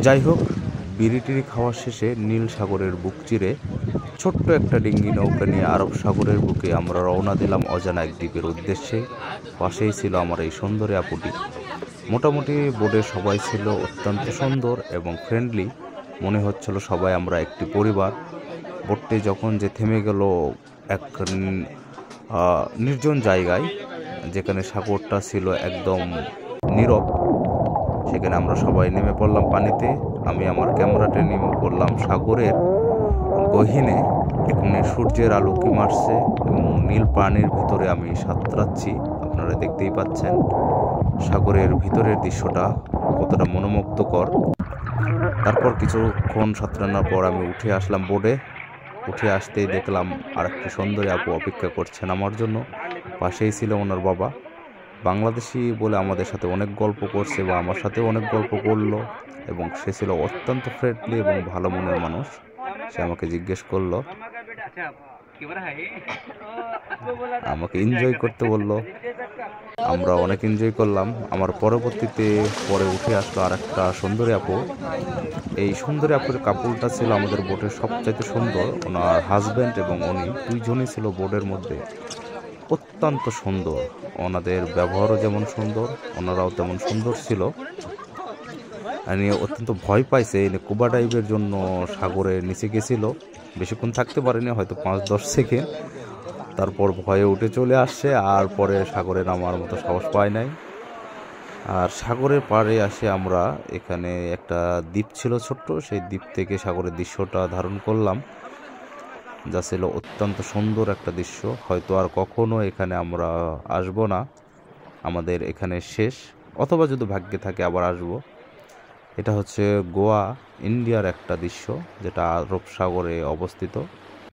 যাই হোক, বিড়ি টিড়ি খাওয়া শেষে নীল সাগরের বুক চিরে ছোট্ট একটা ডিঙ্গি নৌকা নিয়ে আরব সাগরের বুকে আমরা রওনা দিলাম অজানা এক দ্বীপের উদ্দেশ্যে। পাশেই ছিল আমার এই সুন্দরী আপুটি। মোটামুটি বোর্ডে সবাই ছিল অত্যন্ত সুন্দর এবং ফ্রেন্ডলি, মনে হচ্ছিল সবাই আমরা একটি পরিবার। বোটটি যখন যে থেমে গেল এক নির্জন জায়গায়, যেখানে সাগরটা ছিল একদম নীরব, সেখানে আমরা সবাই নেমে পড়লাম পানিতে। আমি আমার ক্যামেরাটা নেমে পড়লাম সাগরের গহীনে। এখানে সূর্যের আলো কি মারছে এবং নীল পানির ভিতরে আমি সাঁতরাচ্ছি, আপনারা দেখতেই পাচ্ছেন সাগরের ভিতরের দৃশ্যটা কতটা মনোমুগ্ধকর। তারপর কিছুক্ষণ সাঁতরানোর পর আমি উঠে আসলাম বোর্ডে। উঠে আসতেই দেখলাম আর একটি সুন্দরী আপু অপেক্ষা করছেন আমার জন্য। পাশেই ছিল ওনার বাবা। বাংলাদেশি বলে আমাদের সাথে অনেক গল্প করছে বা আমার সাথেও অনেক গল্প করলো, এবং সে ছিল অত্যন্ত ফ্রেন্ডলি এবং ভালো মনের মানুষ। সে আমাকে জিজ্ঞেস করলো, আমাকে এনজয় করতে বললো। আমরা অনেক এনজয় করলাম। আমার পরবর্তীতে পরে উঠে আসলো আর একটা সুন্দরী আপু। এই সুন্দরী আপুর কাপড়টা ছিল আমাদের বোটের সবচাইতে সুন্দর। ওনার হাজব্যান্ড এবং উনি দুইজনই ছিল বোটের মধ্যে অত্যন্ত সুন্দর। ওনাদের ব্যবহারও যেমন সুন্দর, ওনারাও তেমন সুন্দর ছিল। অত্যন্ত ভয় পাইছে, স্কুবা ডাইভের জন্য সাগরের নিচে গেছিল। বেশিক্ষণ থাকতে পারেনি, হয়তো 5-10 সেকেন্ড। তারপর ভয়ে উঠে চলে আসছে, আর পরে সাগরে নামার মতো সাহস পায় নাই। আর সাগরের পাড়ে আসে আমরা, এখানে একটা দ্বীপ ছিল ছোট্ট, সেই দ্বীপ থেকে সাগরের দৃশ্যটা ধারণ করলাম, যা ছিল অত্যন্ত সুন্দর একটা দৃশ্য। হয়তো আর কখনো এখানে আমরা আসবো না, আমাদের এখানে শেষ, অথবা যদি ভাগ্যে থাকে আবার আসব। এটা হচ্ছে গোয়া, ইন্ডিয়ার একটা দৃশ্য, যেটা আরব সাগরে অবস্থিত।